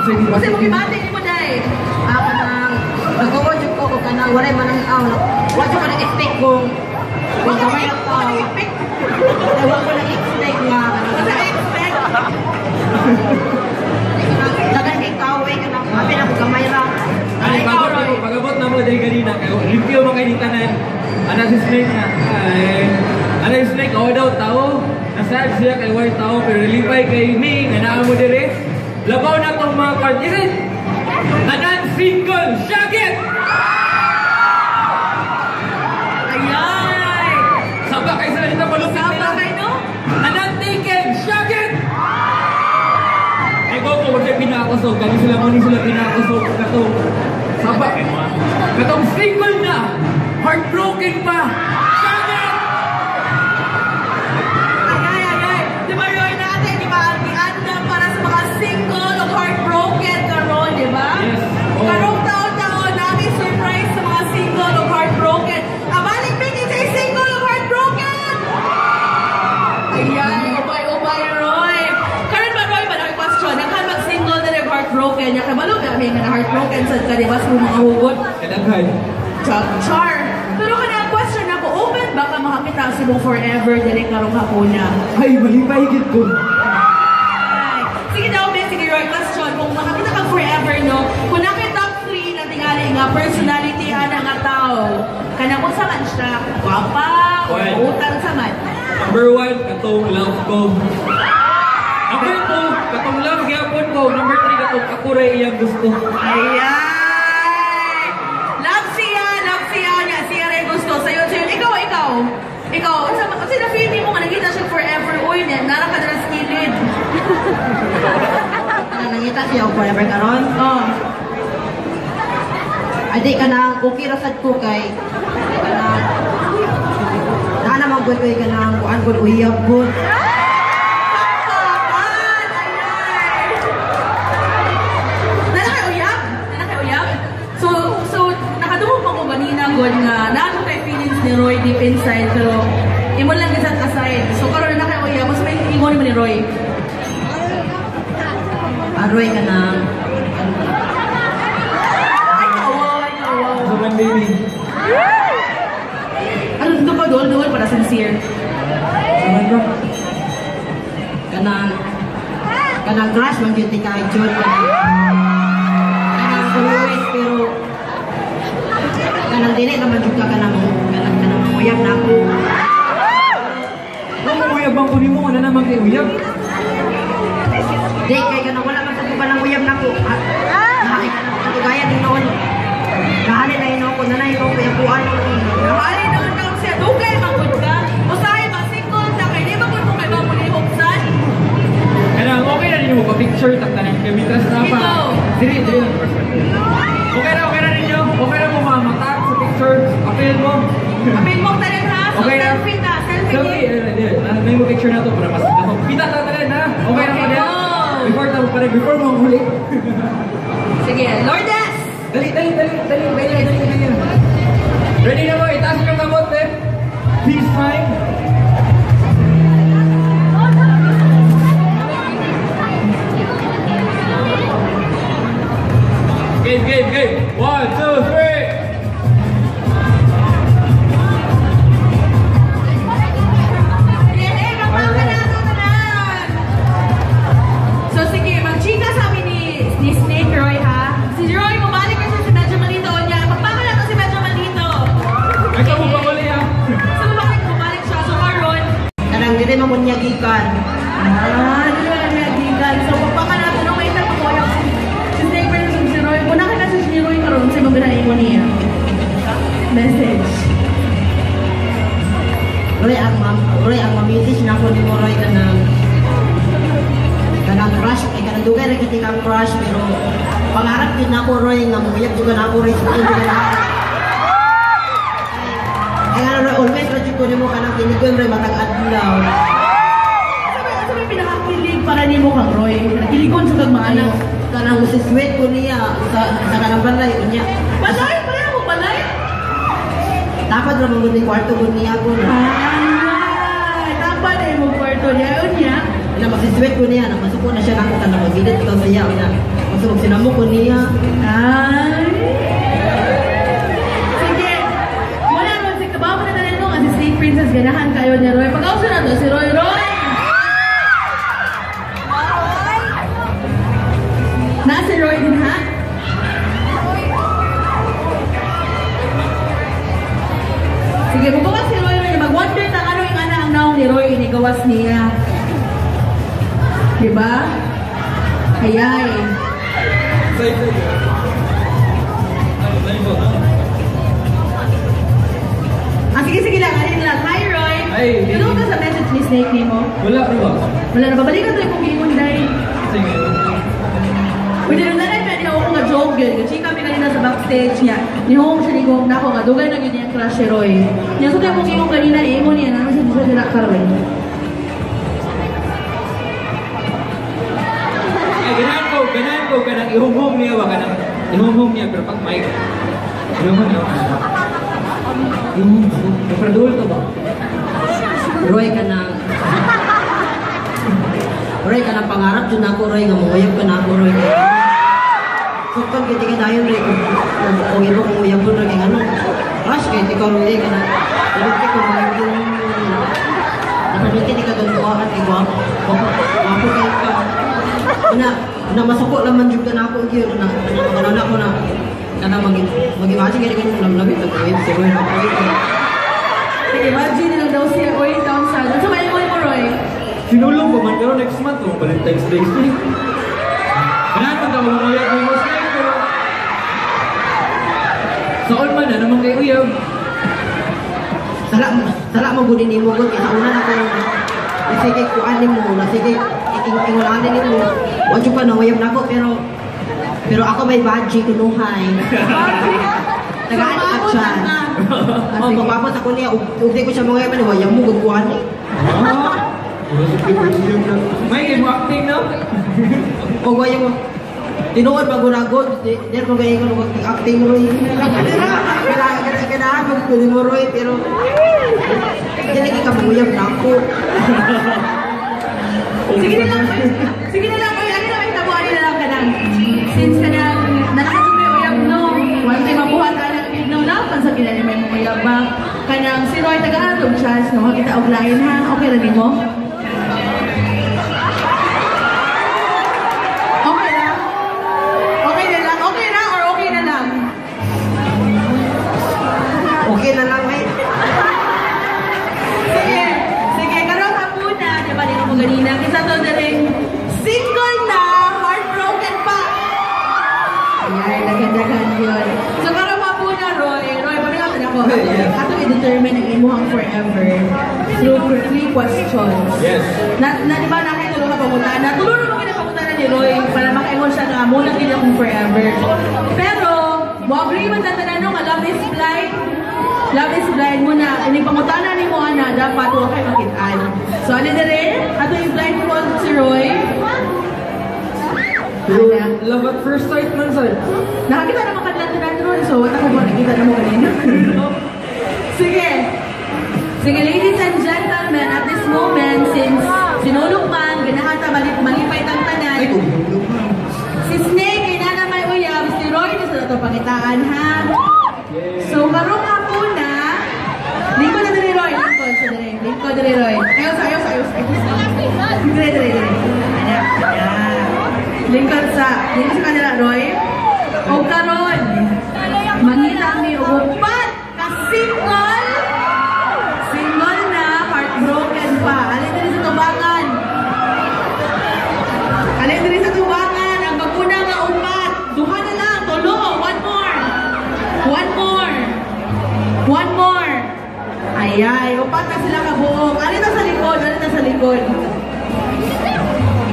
Kasi makibati ni mo dahil. Ako nang nag-award ko kung kanang waray manang wala ko nag-expect kung kamay ang tao. Wala ko nag-expect nga. Wala nag-expect. Dagan kay kaway ka na kami na kamay lang. Ay, pagabot na mo dahil ganina. Review mo kayo ni tanan. Ano si Snake na? Ano si Snake? Ako daw tao. Nasaan siya kay white tao. Pero lipay kay me. Ganaan mo dire. Labaw na itong mga partisan. Tanan single. Shagit! Ayay! Saba kayo sa nalita malupit nila. Saba kayo, no? Tanan taken. Shagit! Ay, go po. Huwag siya pinakasog. Kami sila mo ni sila pinakasog. Katong saba kayo. Katong single na. Heartbroken pa. Shagit! Ay. Di ba yun natin? Di ba? Anda para sa mga single o heartbroken karon, di ba? Yes. Karong taon-taon namin surprise sa mga single o heartbroken. Abalik pingin sa single o heartbroken! Ayan, ubay, Roy. Karon ba, Roy, ba na question? Nakan mag-single na yung heartbroken. Yung kabalo kami na heartbroken sa kanibas mo mga hugot. Kadaghan. Char. Pero kanya question na ko, open ba ka makakita si mo forever dili karong hapuna? Ay, mali pa higit ko. Ay. Sige daw, sige Roy, question. Kung makakita kang forever, no? Kung nakita top 3 na tingali nga personality nga tao, kanya kung saman siya, gwapa, o utang saman. Number 1, katong love ko. Number 2, katong love gyapon ko. Number 3, katong ako rin iyang gusto. Ayan! Love siya niya. Siya rin gusto. Sa'yo. Ikaw, kasi na-feeling mo nga nakita siya forever. Uy, nara ka na ng skilled. Nakita siya forever karon? Oo. Adi ka na, okay rasad ko kay, ka na, naman good ka na, kuan good, uyab good. Nga nato kay feelings ni Roy deep inside pero imo lang giset aside. So karon na kay Oya, mas may imo ni Roy. Roy ka na. Ay, kawaw. Saman baby. Ano dito pa dol para sincere. Saman bro. Kanang crush man gyud kay Jud. Kanang always pero kanang dili naman juga kanang uyab na ako. Ano mo uyab ang kunin mo? Ano naman kay uyab? Di, kay kanang wala man sa ng uyab na ako. Nakakay ka na gaya din noon. Nahali na yun ako, nanay ko, kaya buwan. Nahali na yun siya, dugay magod ka. Usahay ba, single na kay, di ba kung may ba muli huksan? Kanang okay na ninyo mo pa-picture, taktanan kami, tas na pa. Dili lang first one. Okay na ninyo. Okay na mo mamata sa picture. Apil mo. Apil mo tayo ha? So okay na. Selfie na. May mo picture na to para mas pita ta talan ha. Okay na pa din. Before mo huli. Sige, Lourdes! Dali. Ready na mo? Itaas yung kamot eh. Peace time. Game. 1, 2, 3. So sige, mag-chika sa amin ni Snake Roy ha. Si Roy, bumalik kasi si Medyo Malito niya. Magpapa na to si Medyo Malito. Ay, ka mo ba uli ha? So bumalik siya. So Maron. Kanang hindi mo munyagikan. Hindi mo munyagikan. So magpapa na to nung may ito mo si Snake versus si Roy. Muna ka na si Roy karon sa mga mo niya. Message. Roy, ang mamitis na ako ni mo Roy kanang crush, kay kanang dugay rin katikang crush, pero pangarap din na ako Roy, nga muyag juga na ako Roy, sa mga juga na ako. Kaya nga Roy, always Roy, ko mo kanang tinigon Roy, matag-adlaw. Sabi pinakakilig para ni mo kang Roy, nakiligon sa kang mga anak. Kanang usiswet ko niya, sa kanang balay, niya. Balay? Balay mo balay? Dapat naman gud ni kwarto gud niya ko na. Ay, dapat ay mo kwarto niya yun niya. Na masiswet ko niya, na masuko na siya nako kanang magbilit ko sa iya na. So, sinamok ko niya. Ay. Sige. Muna ron, sige, tabaw mo na tanin mo kasi Snake Princess, ganahan kayo niya, Roy. Pag-auso na to, si Roy. Nasa Roy din, ha? Sige, bubukas si Roy. Mag-wonder na ano yung anak ang naong ni Roy, inigawas niya. Diba? Ayay. Sige lang, alin lang. Hi, Roy. Ay, ano ka sa message ni Snake ni mo? Wala ba? Wala na, babalikan tayo kung giingon dahil. Sige. Pwede rin na rin, pwede ako nga joke yun. Kasi kami kanina sa backstage niya. Nihong siya nigong na ako nga, dugay na yun yung crush si Roy. Niya sa tayo kung giingon kanina, iingon niya, ano siya sila ka, Roy? Ganahan ko, kanang ihumhum niya ba, kanang ihumhum niya, pero pag mic, ihumhum niya. Nagpradul ka ba? Roy ka na. Roy ka na pangarap dyan ako, Roy. Ngamuyab ka na ako, Roy. So, kung hindi ka na yun, Roy, kung iba kung uyab ko, Roy, kaya ano, rush kayo, ikaw, Roy, ka na. Hindi ko mayab yung nakabiti, ka doon tuwaan, wapo kayo ka. Na masuko naman yung ka na ako, yun, na ko na, kana mag-imagine kayo kung namlabit ako, Roy, si Roy, Nag-imagine lang daw siya, Roy, down sa ano. So, may mo, Roy? Sinulong ko man, pero next month, Valentine's Day. Ganahan ko ka mamuyag mo yung Snake, pero saan man na naman kayo uyab. Sala mo gudin mo gud kaya una na ko sige kuanin mo na sige ingulanin mo wa jud pa na wayab nako pero ako may budget kunuhay tagaan at siya oh pagpapot ako niya ugdi ko siya mga yaman wayab mo gud kuanin May game acting na? o wayab mo tinuod maguragod der mo gaya ko acting Roy kailangan magpili mo Roy pero hindi lagi ka maguyab na ako Sige na lang, Roy. Ano na may tabuhan na lang ka lang. Since ka na nakasubay uyab no, one time mabuhat ka na no lapan sa kinali may uyab ba. Kanang si Roy taga-atog chance no, kita og lain ha. Okay ra mo? Okay na lang eh. Sige, karong hapon na, di ba din mo ganina, kita to daling single na, heartbroken pa. Ayan, nagandagahan yun. So karong hapon na, Roy, pamilatan ako. Ato i-determine ang imuhang forever through 3 questions. Yes. Di ba namin tulong ka pamuntaan na, tulong naman kinapamuntaan ni Roy para makaingon siya na muna din akong forever. Pero, agree man sa tanong, love is blind. Love is blind mo na. Ining pangutana ni mo, ana, dapat huwag kayo makitaan. So, alin na rin? Ato yung blindfold si Roy. Love at first sight man, sir. Nakakita naman kadlan-kadlan Roy. So, wala ka ba nakita na mo kanina? Sige. Sige, ladies and gentlemen, at this moment, since sinulong man, ganahata, malipay tang tanan. Si Snake, ay na may uyab. Si Roy, nasa ito pangitaan, ha? So, karong ako na, lingkod na dali Roy, lingkod dali Roy. Ayos. Dire. Lingkod sa kanila Roy. O karon, mangita mi upat ka single na, heartbroken pa. Alin diri sa tubangan, ang baguna nga upat. Duha na lang, tulo, one more. Ayay, upat na sila kabuok. Alin na sa likod.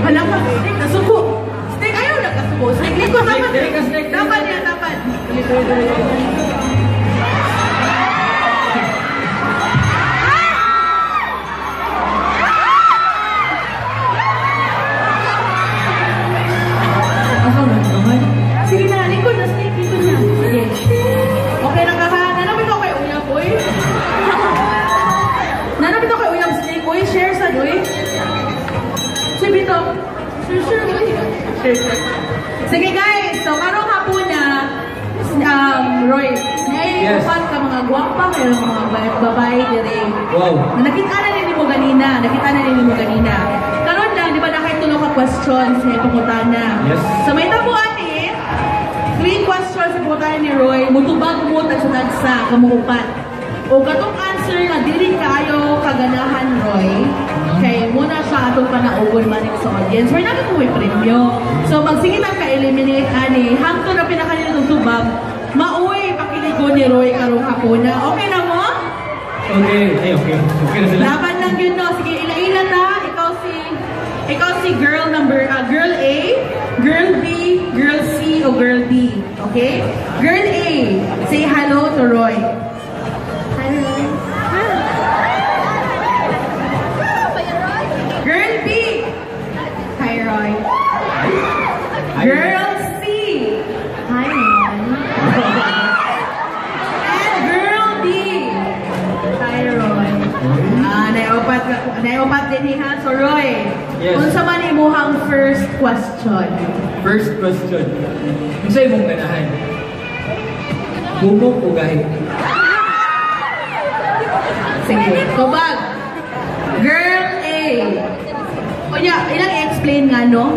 Hala ka, Snake, nasuko. Snake, ayaw na kasuko. Snake, likod, dapat yan. Sige na, likod na, Snake, likod na. Sige. Okay na ka ha? Nanapit ako kay Uyab, boy. Nanapit ako kay Uyab, Snake, boy. Share sa, boy. Sure, Bito. Sure, boy. Share. Sige guys, so karong hapon na, Roy, naiupan ka mga gwapa, kayo mga babae dire. Wow. Nakita na rin mo ganina. Karon lang, di ba nakahitulo ka questions na ipangutana. Yes. So may tabuan eh, 3 questions na ipangutana ni Roy, mutubag mo tagsa kamuupat. O katong answer nga dili kaayo kaganahan Roy, kay muna siya atong panaugon man sa audience. We're not going to premyo. So magsige lang ka-eliminate ani. Hangtod na pinakanilong tubag, mauwi pakiligon ni Roy karong hapon na. Okay na mo? Okay. Ay, okay. Okay na sila. Laban lang yun no. Sige, ila-ila ta. Ikaw si girl A, girl B, girl C, o girl D. Okay? Girl A, say hello to Roy. Girl B. Hi, Roy. Girl C. Hi, Roy. And girl D. Hi, Roy. Naiupat din ha. So, Roy, yes. Kung sa man imuhang first question. First question. Kung sa'yo mong ganahan, bumok o gahi? Sige, tubag. Girl A. O niya, ilang i-explain nga, no?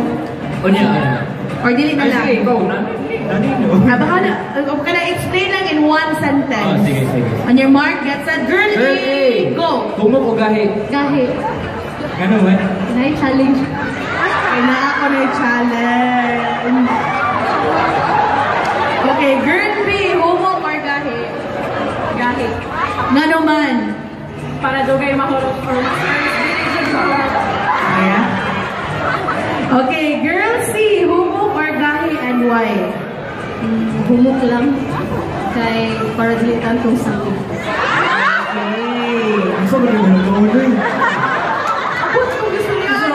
O niya, ano? Or dili na lang? Ay, sige, ikaw na. Nanino. Baka na, can I explain lang in one sentence? Oh, sige. On your mark, get set. Girl A, go! Bumok o gahi? Gahi. Gano'n ba? Nay challenge. Ay na ako na challenge. Okay, girl B, homo or gahi? Gahi. Nga naman. Para dugay mahulog or yeah. Okay, girl C, homo or gahi and why? Humok lang. Kay para dilitan kong sakit. Okay. Ang sabi rin naman ito ulit.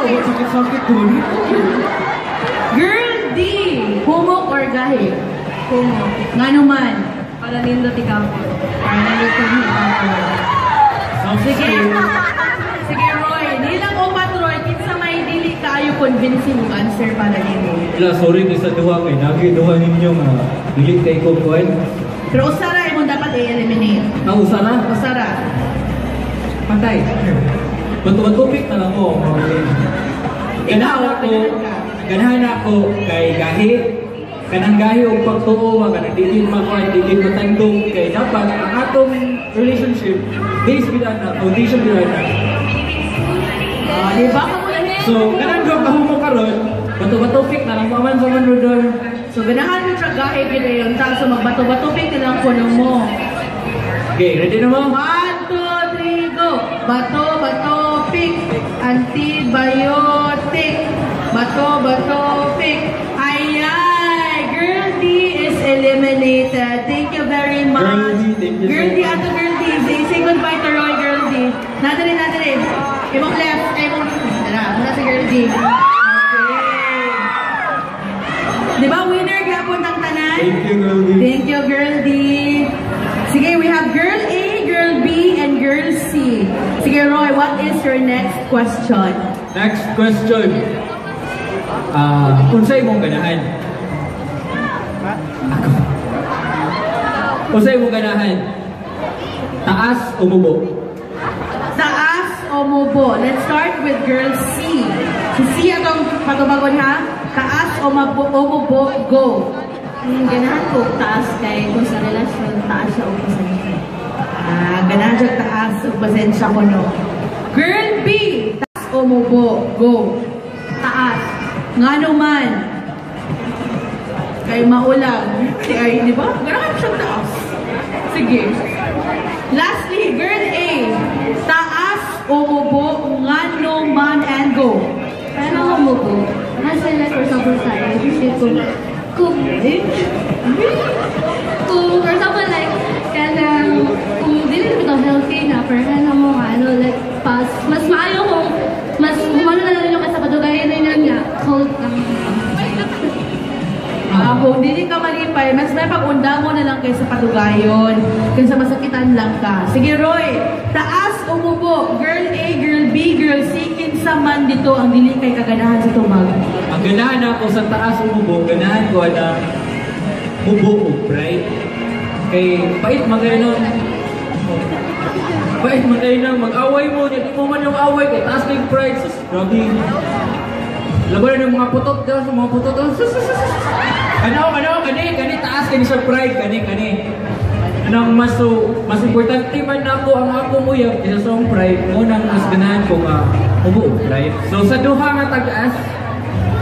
Sakit-sakit ko ulit. Girl D, homo or gahi? Humo. Nga naman. Para nindot ikaw. Para nandito ikaw. Sige. Sige, Roy. Nilang upat, Roy. Kinsa may dili kaayo convincing yung answer para nito. Wala, sorry kay sa duha kay nagi-duha ninyo nga dili kay ko kuan. Pero usara mo dapat i-eliminate. Ang usara? Usara. Patay. Bato-batopik na lang ko. Ganahan ako kay gahi. Kanang gahi o pagtuo, kanang dili makuan, dili matandong kay dapat ang atong relationship based with an foundation with an. Di ba ka mo lang eh? So, kanang doon kahumo karon, bato-batopik na lang ko man sa manudor. So, ganahan mo siya gahi gina yun. So, magbato-bato-pick nilang kuno mo. Okay, ready na mo? 1, 2, 3, go! Bato-bato-pick. Antibiotic. Bato-bato-pick. Ayan! Girl D is eliminated. Thank you very much. Girl D, thank you. Girl D, ato Girl D. Say goodbye to Roy, Girl D. Nadali. Ibang left. Muna si Girl D. Okay. Di ba winner gapon ng tanan? Thank you, girl. Thank you, Girl D. Sige, we have Girl A, Girl B, and Girl C. Sige, Roy, what is your next question? Next question. Unsay mong ganahan? Ako. Unsay mong ganahan? Taas o mubo? Taas o mubo? Let's start with Girl C. Si C atong patubagon ha? Taas o mubo? Go! Ganahan ko taas kay kung sa relasyon, taas siya o pasensya. Ganahan siya taas o pasensya ko, no? Girl B, taas o mubo? Go! Taas. Nga naman. Kay maulang. Ay, di ba? Ganahan siya taas. Sige. Lastly, Girl A, taas o mubo? Nga naman and go. Pero mo ko, nasa like for example sa relationship kung for example like kung dili ito healthy na pero mo ano like mas maayo kung mas umano na lang yung kasapadugayan na nga cold lang. Kung dili ka malipay, mas may pag-unda mo na lang kayo sa patugayon kung sa masakitan lang ka. Sige, Roy, taas umubo. Girl A, girl B, girl C, kinsa man dito ang dili kay kaganahan sa tumag. Ang ganahan ako sa taas umubo, ganahan ko na mubo o bright. Kay pait magayon. Pait magayon mag-away mo, di mo man yung away kay taas kay pride. Grabe. Laban na ng mga putot daw, mga putot. Kani taas kani sa pride, kani. Nang mas importante man ako ang ako mo yung isa sa pride mo nang mas ganahan ko nga mubo pride. So sa duha nga tag-as,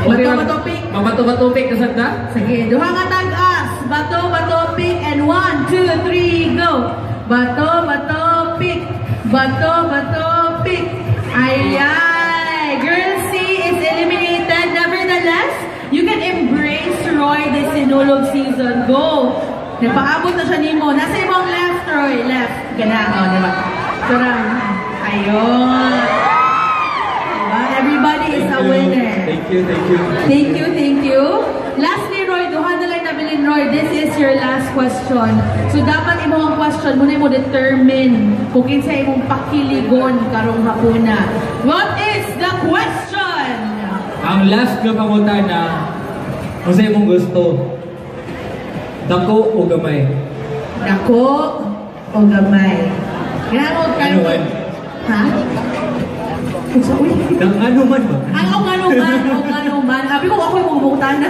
Bato-bato-pick. Mabato-bato-pick na sad na? Sige, duha nga tag-as. Bato-bato-pick and 1, 2, 3, go! Bato-bato-pick. Bato-bato-pick. Ay! Girl C is eliminated. Nevertheless, you can embrace Roy this sinulog season. Go! Napaabot na siya nimo. Nasa ibang left, Roy. Left. Gana. O, diba? Sarang. Ayun. Diba? Everybody is a winner. Thank you. Lastly, Roy, duha na lang nabilin, Roy. This is your last question. So, dapat imong ang question, muna mo determine kung kinsa imong pakiligon karong hapuna. What is the question? Ang last na pangutana, kung sa imong gusto, dako o gamay? Dako o gamay? Grabe ka. Ano man? Ha? Uy. Nang ano man ba? Ang ano man. Sabi ko ako yung mabubutan na.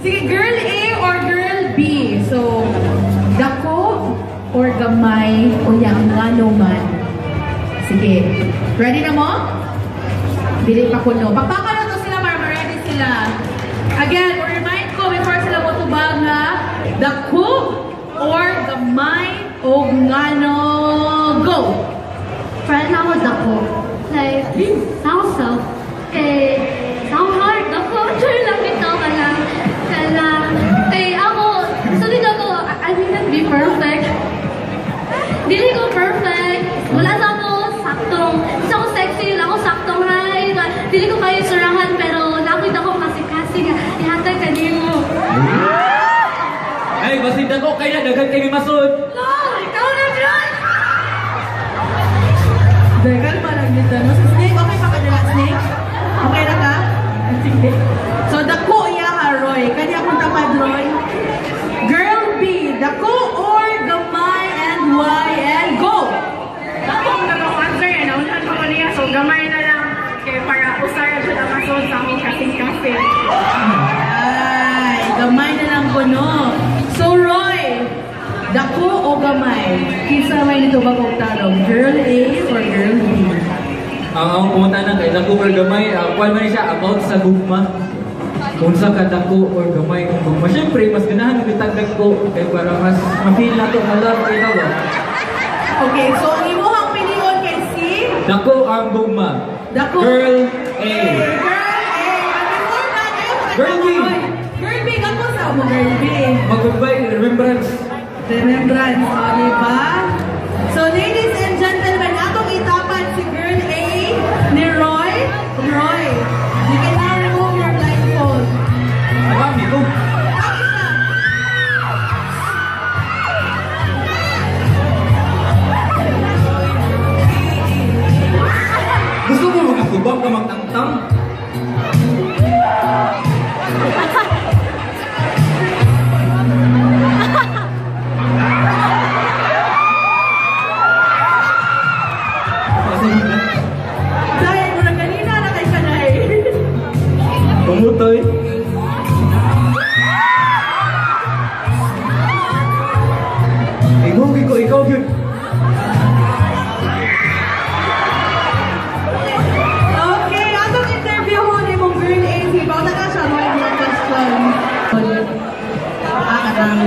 Sige, girl A or girl B? So, dako or gamay o yang ano man? Sige. Ready na mo? Dili pa kuno. Pagpapalo to sila para ma-ready sila. Again, remind ko before sila mo tubang nga, dako or gamay o ngano. Go! Friend ako dako. Like, self. Hard ako. Sure lang ito ka lang. Ako, solid ako. I may not be perfect. Dili ko perfect. Wala sa ako saktong. Isa ko sexy, wala ako saktong height. Dili ko kayo surahan, pero nakita ko kasi ihatag ka mo. Ay, basin dako kaya dagan kay masud. No! Ikaw na yun! Dagan pa lang dito. Mas Snake, okay pa ka nila, Snake? Okay na ka? Sige. So, dako iya ha, Roy. Kanya akong tapad, Roy. Girl B, dako or gamay and why and go! Ako ang nag-answer yan. Naunahan ko niya. So, gamay na lang. Kaya para usaya siya na masod sa akong kasing-kasing. Ay, gamay na lang ko, no? So, Roy, dako o gamay? Kinsa may nito ba kong tanong? Girl A or girl B? Ang pumunta na kay dako or gamay, kuan man siya about sa gugma. Kung sa kadako or gamay kung gugma. Siyempre, mas ganahan ng bitagdag ko kay para mas ma-feel na ito na love kay Tawa. Okay, so ang imuhang piniyon kay C? Dako ang gugma. Dako. Girl A. Girl B. Girl B, ako sa mo, girl B. Mag-goodbye, remembrance. Remembrance, o, diba? So, ladies and gentlemen, atong itapat si girl A ni Roy. Roy, you can now remove your blindfold. Abami ko. Gusto mo magkakubang ka magtangtang? Dahil mo na kanina na kay Sanay. Pumutoy. Ikaw yun. Okay, atong interview ho ni mong girl A. Bago na ka siya, Roy, yung question.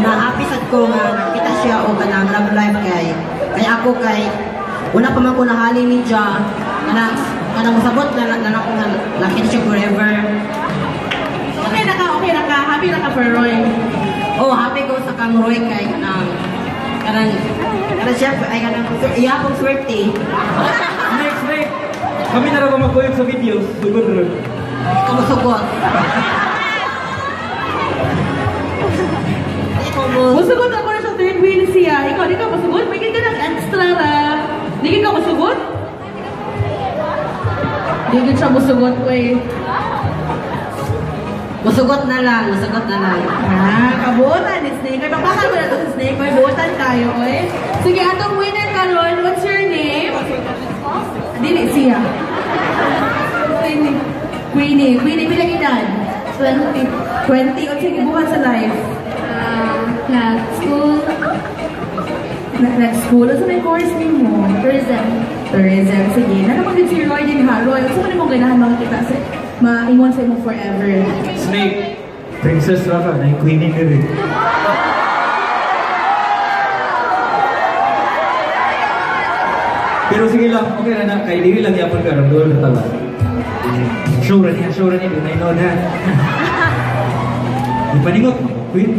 Naapisad ko nga nakita siya o kanang love life kay ako kay wala pa man ko nahali ni Ja kanang masabot na ako nga nakita siya forever. Okay na ka. Happy na ka for Roy. Oh, happy ko sa kang Roy kay kanang siya ay kanang iya akong swerte. Next. Kami na lang magkuyog sa video. Sugod rin. Kumusugot. Masugot ako na sa third wheel siya. Ikaw, di ka masugot. May ka ng extra ra. Di ka musugot? Di ka siya musugot, wey. Musugot na lang, musugot na lang. Kabutan ni Snake. Ay, papakal mo na ito si Snake. Ay, butan kayo, eh. Sige, atong winner karon. What's your name? Dili siya. Queenie. Queenie, pila edad? 20. 20. O sige, buhat sa life. School. Nag-school. Ano sa may course mo? Tourism. Tourism. Sige. Naman din si Roy din ha. Roy, saan mo ganahan makikita sa ma-ingon sa mo forever? Snake. Princess Rafa, na yung queenie na rin. Pero sige lang, okay na, kay Dili lang yapon ka, ramduan na tala. Show rin niya, di na inood ha. Di paningot, Queen.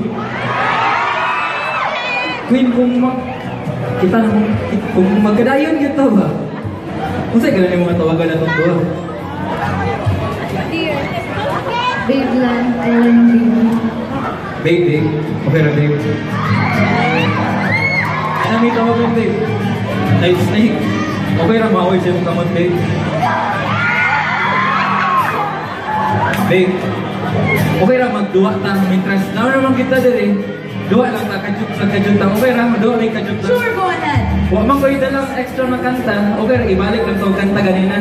Queen, kita na kung magkadayon kita ba? Kung sa'yo ka na yung mga tawagan na itong doon? Babe lang. Ayaw ng baby. Babe. Okay na, babe. Ano may tawagan, babe? Ay, Snake. Okay na, maaway siya mong kamot, babe. Babe. Okay na, magduwa ta. May trust. Naman naman kita din eh. Duwa lang ta, kajut ta. Okay na, maduwa may kajut ta. Sure, go ahead. Huwag man ko dalang extra na kanta. Okay na, ibalik lang itong kanta ganina.